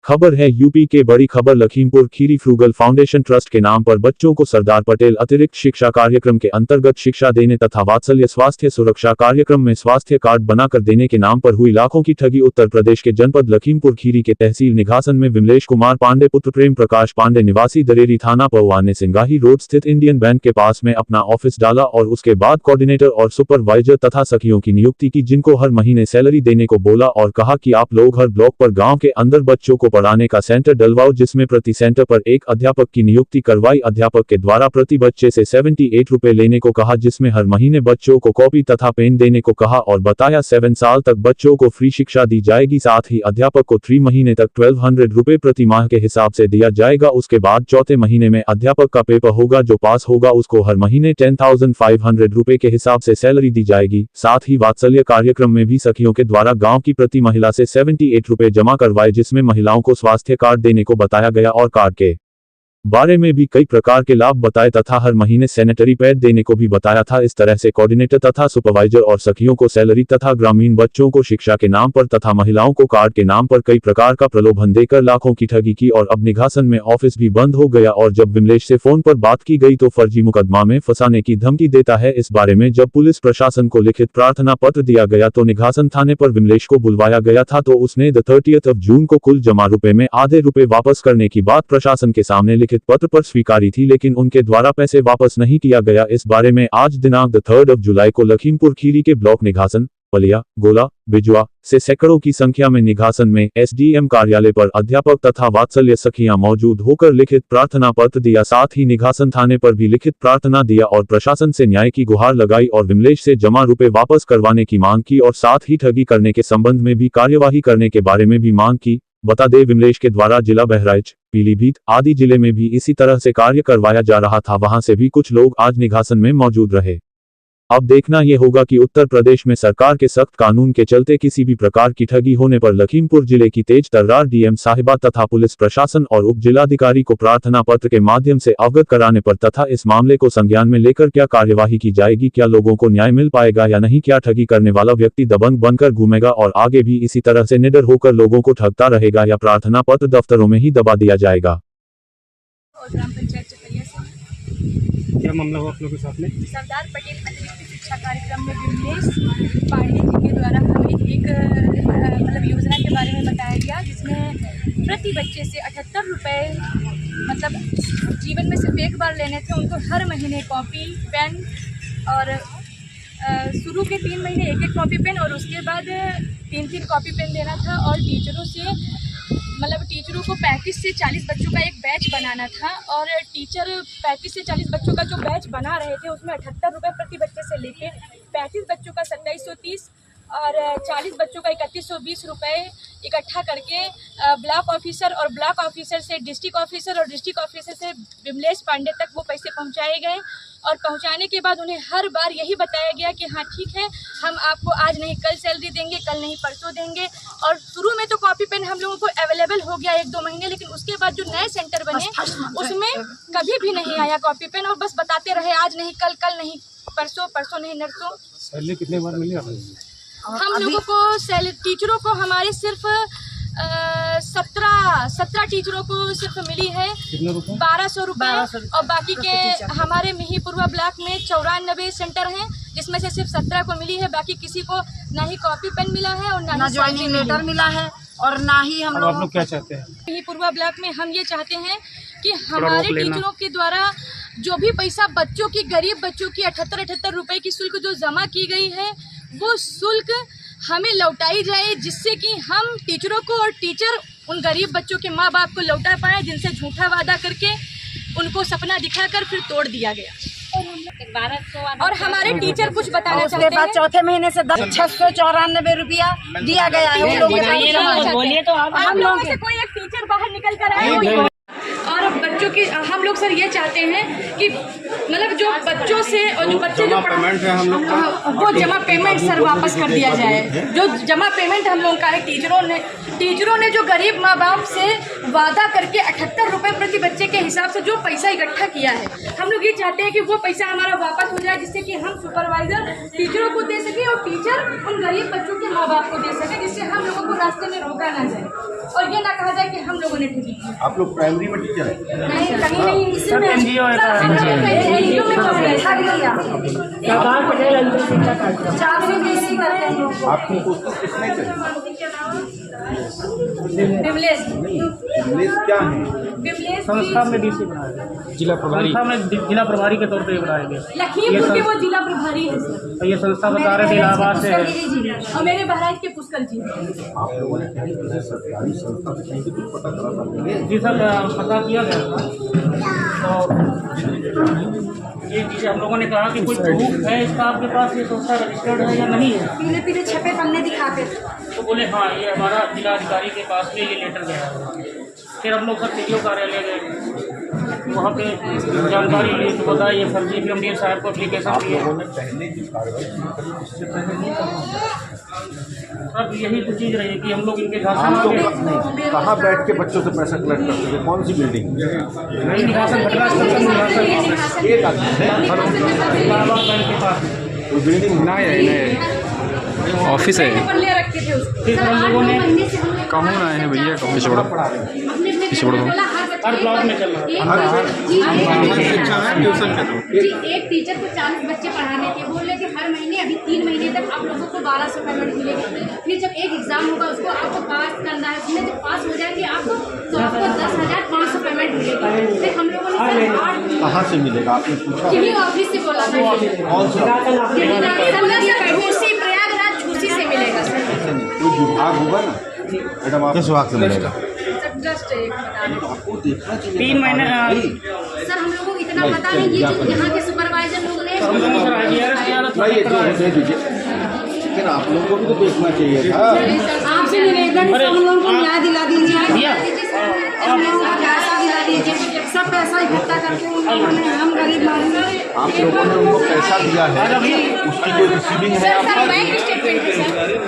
खबर है यूपी के बड़ी खबर Lakhimpur Kheri frugal foundation trust के नाम पर बच्चों को सरदार पटेल अतिरिक्त शिक्षा कार्यक्रम के अंतर्गत शिक्षा देने तथा वात्सल्य स्वास्थ्य सुरक्षा कार्यक्रम में स्वास्थ्य कार्ड बनाकर देने के नाम पर हुई लाखों की ठगी। उत्तर प्रदेश के जनपद लखीमपुर खीरी के तहसील निघासन में विमलेश कुमार पांडे पुत्र प्रेम प्रकाश पांडे निवासी दरेरी थाना पौवा ने सिंगाही रोड स्थित इंडियन बैंक के पास में अपना ऑफिस डाला और उसके बाद कोऑर्डिनेटर और सुपरवाइजर तथा सखियों की नियुक्ति की, जिनको हर महीने सैलरी देने को बोला और कहा कि आप लोग हर ब्लॉक पर गाँव के अंदर बच्चों को पढ़ाने का सेंटर डलवाओ, जिसमें प्रति सेंटर पर एक अध्यापक की नियुक्ति करवाई। अध्यापक के द्वारा प्रति बच्चे से 78 रुपए लेने को कहा, जिसमें हर महीने बच्चों को कॉपी तथा पेन देने को कहा और बताया 7 साल तक बच्चों को फ्री शिक्षा दी जाएगी। साथ ही अध्यापक को 3 महीने तक 1200 रुपए प्रति माह के हिसाब से दिया जाएगा। उसके बाद चौथे महीने में अध्यापक का पेपर होगा, जो पास होगा उसको हर महीने 10,500 रुपए के हिसाब से सैलरी दी जाएगी। साथ ही वात्सल्य कार्यक्रम में भी सखियों के द्वारा गाँव की प्रति महिला से 78 रुपए जमा करवाए, जिसमें महिलाओं को स्वास्थ्य कार्ड देने को बताया गया और कार्ड के बारे में भी कई प्रकार के लाभ बताए तथा हर महीने सैनिटरी पैड देने को भी बताया था। इस तरह से कोऑर्डिनेटर तथा सुपरवाइजर और सखियों को सैलरी तथा ग्रामीण बच्चों को शिक्षा के नाम पर तथा महिलाओं को कार्ड के नाम पर कई प्रकार का प्रलोभन देकर लाखों की ठगी की और अब निघासन में ऑफिस भी बंद हो गया। और जब विमलेश से फोन पर बात की गई तो फर्जी मुकदमा में फंसाने की धमकी देता है। इस बारे में जब पुलिस प्रशासन को लिखित प्रार्थना पत्र दिया गया तो निघासन थाने पर विमलेश को बुलवाया गया था, तो उसने 30 जून को कुल जमा रुपए में आधे रुपए वापस करने की बात प्रशासन के सामने लिखित पत्र पर स्वीकारी थी, लेकिन उनके द्वारा पैसे वापस नहीं किया गया। इस बारे में आज दिनांक 3 जुलाई को लखीमपुर खीरी के ब्लॉक निघासन, पलिया, गोला, बिजुआ से सैकड़ों की संख्या में निघासन में एसडीएम कार्यालय पर अध्यापक तथा वात्सल्य सखियां मौजूद होकर लिखित प्रार्थना पत्र दिया। साथ ही निघासन थाने पर भी लिखित प्रार्थना दिया और प्रशासन से न्याय की गुहार लगाई और विमलेश से जमा रुपए वापस करवाने की मांग की और साथ ही ठगी करने के संबंध में भी कार्यवाही करने के बारे में भी मांग की। बता दें, विमलेश के द्वारा जिला बहराइच, पीलीभीत आदि जिले में भी इसी तरह से कार्य करवाया जा रहा था। वहां से भी कुछ लोग आज निघासन में मौजूद रहे। अब देखना ये होगा कि उत्तर प्रदेश में सरकार के सख्त कानून के चलते किसी भी प्रकार की ठगी होने पर लखीमपुर जिले की तेज तर्रार डीएम साहिबा तथा पुलिस प्रशासन और उप जिलाधिकारी को प्रार्थना पत्र के माध्यम से अवगत कराने पर तथा इस मामले को संज्ञान में लेकर क्या कार्यवाही की जाएगी, क्या लोगों को न्याय मिल पाएगा या नहीं, क्या ठगी करने वाला व्यक्ति दबंग बनकर घूमेगा और आगे भी इसी तरह से निडर होकर लोगों को ठगता रहेगा या प्रार्थना पत्र दफ्तरों में ही दबा दिया जाएगा। क्या मामला हुआ आप लोगों के साथ में? सरदार पटेल अतिरिक्त शिक्षा कार्यक्रम में विमलेश पांडे जी के द्वारा हमें एक योजना के बारे में बताया गया, जिसमें प्रति बच्चे से 78 रुपये जीवन में सिर्फ एक बार लेने थे। उनको हर महीने कॉपी पेन और शुरू के 3 महीने एक कॉपी पेन और उसके बाद 3 कॉपी पेन देना था। और टीचरों को 35 से 40 बच्चों का एक बैच बनाना था और टीचर 35 से 40 बच्चों का जो बैच बना रहे थे उसमें 78 रुपये प्रति बच्चे से लेके 35 बच्चों का 2730 और 40 बच्चों का 3120 रुपये इकट्ठा करके ब्लॉक ऑफिसर और ब्लॉक ऑफिसर से डिस्ट्रिक्ट ऑफिसर और डिस्ट्रिक्ट ऑफिसर से विमलेश पांडे तक वो पैसे पहुंचाए गए। और पहुंचाने के बाद उन्हें हर बार यही बताया गया कि हाँ ठीक है, हम आपको आज नहीं कल सैलरी देंगे, कल नहीं परसों देंगे। और शुरू में तो कॉपी पेन हम लोगों को अवेलेबल हो गया 1-2 महीने, लेकिन उसके बाद जो नए सेंटर बने उसमें कभी भी नहीं आया कॉपी पेन और बस बताते रहे आज नहीं कल, कल नहीं परसों, परसों नहीं नरसों। सैलरी कितने बार मिली आपको? हम लोगों को टीचरों को हमारे सिर्फ 17 टीचरों को सिर्फ मिली है 1200 रुपये और बाकी के हमारे मिहीपुरवा ब्लॉक में 94 सेंटर हैं, जिसमें से सिर्फ 17 को मिली है। बाकी किसी को ना ही कॉपी पेन मिला है और ना ही ज्वाइनिंग लेटर मिला है और ना ही हम लोग क्या चाहते हैं मिहीपुरवा ब्लॉक में हम ये चाहते हैं कि हमारे टीचरों के द्वारा जो भी पैसा बच्चों की, गरीब बच्चों की 78 रुपये की शुल्क जो जमा की गई है वो शुल्क हमें लौटाई जाए, जिससे कि हम टीचरों को और टीचर उन गरीब बच्चों के माँ बाप को लौटा पाए जिनसे झूठा वादा करके उनको सपना दिखाकर फिर तोड़ दिया गया। और हमारे टीचर कुछ बताना चाहते हैं। चौथे महीने से 694 रुपया दिया गया है हम लोगों से कोई एक टीचर बाहर निकल कर आए और बच्चों की हम लोग सर ये चाहते हैं कि जो बच्चों से और जो बच्चे जो पेमेंट है हम लोग वो जमा पेमेंट सर वापस कर दिया जाए। जो जमा पेमेंट हम लोगों का है, टीचरों ने जो गरीब माँ बाप से वादा करके 78 रुपये प्रति बच्चे के हिसाब से जो पैसा इकट्ठा किया है, हम लोग ये चाहते हैं कि वो पैसा हमारा वापस हो जाए, जिससे कि हम सुपरवाइजर टीचरों को दे सके और टीचर उन गरीब बच्चों के माँ बाप को दे सके, जिससे हम लोगों को रास्ते में रोका ना जाए और ये ना कहा जाए कि हम आप लोग प्राइमरी में टीचर हैं? नहीं कहीं नहीं सब एनजीओ है का आपको पोस्टिंग किसने करी? विमलेश इंग्लिश क्या है? विमलेश संस्था में डीसी बनाया गया, जिला प्रभारी संस्था में जिला प्रभारी के तौर पे बनाया गया। लखीमपुर के वो जिला प्रभारी है सर, और ये संस्था बता रहे थे इलाहाबाद से है। और मेरे बहराइच के पुष्कर जी। आप लोगों ने कहीं किसी सरकारी संस्था से कहीं से कुछ पता करा था? जी सर, पता किया गया था। तो ये चीज़ें हम लोगों ने कहा कि कोई प्रूफ है इसका आपके पास, ये संस्था रजिस्टर्ड है या नहीं है? पीले पीले छपे पन्ने दिखाते थे। तो बोले हाँ ये हमारा जिला अधिकारी के पास में ये लेटर गया है। फिर हम लोग सर सीडीओ कार्यालय गए, वहाँ पे जानकारी ली तो बताया ये फर्जी PMD साहब को एप्लीकेशन आप दिए। लोगों ने पहले की कार्रवाई शुरू करी, इससे पहले नहीं करा? सब यही तो चीज़ रही कि हम लोग इनके आप झांसा लोग में कहाँ बैठ के बच्चों से पैसा कलेक्ट करते थे? कौन सी बिल्डिंग? नई निवासन घटना स्थल पर निवासन एक आदमी है इलाहाबाद बैंक के पास। कोई बिल्डिंग ना है? ऑफिस है। पर ले रखे थे उसको। फिर हम लोगों ने कौन आए हैं भैया? कौन पढ़ा पढ़ा रहे हैं? हर ब्लॉक में चल रहा है। ट्यूशन में तो जी एक टीचर को 40 बच्चे पढ़ाने थे, बोल रहे थे हर महीने अभी 3 महीने तक आप लोगों को 1200 पेमेंट मिलेगी। फिर जब एक एग्जाम होगा उसको आपको पास करना है, उसमें जब पास हो जाएंगे आपको तो आपको 10,500 पेमेंट मिलेगा। फिर हम लोगों ने सर कहाँ से मिलेगा? आपने पूछा? किन्हीं ऑफिस से बोला था, कौन सा? झूसी प्रयागराज झूसी से मिलेगा सर। कोई विभाग होगा ना मैडम? आप किस विभाग से मिलेगा? जस्ट एक बता दें। आपको देखना चाहिए। 3 महीने सर हम लोगों को इतना पता नहीं, ये जो यहाँ के सुपरवाइजर लोग ने हम लोगों सर IGRS किया था, नहीं, ये तो दे दीजिए। लेकिन आप लोगों को भी तो देखना चाहिए था। आपसे निवेदन है, हम लोगों को न्याय दिला दीजिए। दिया। हम लोगों को पैसा दिला दीजिए। सब पैसा इकट्ठा करके उन लोगों ने, हम गरीब मानते हैं। आप लोगों ने उनको पैसा दिया है, उसकी कोई रिसीविंग है सर आपका? बैंक स्टेटमेंट है सर।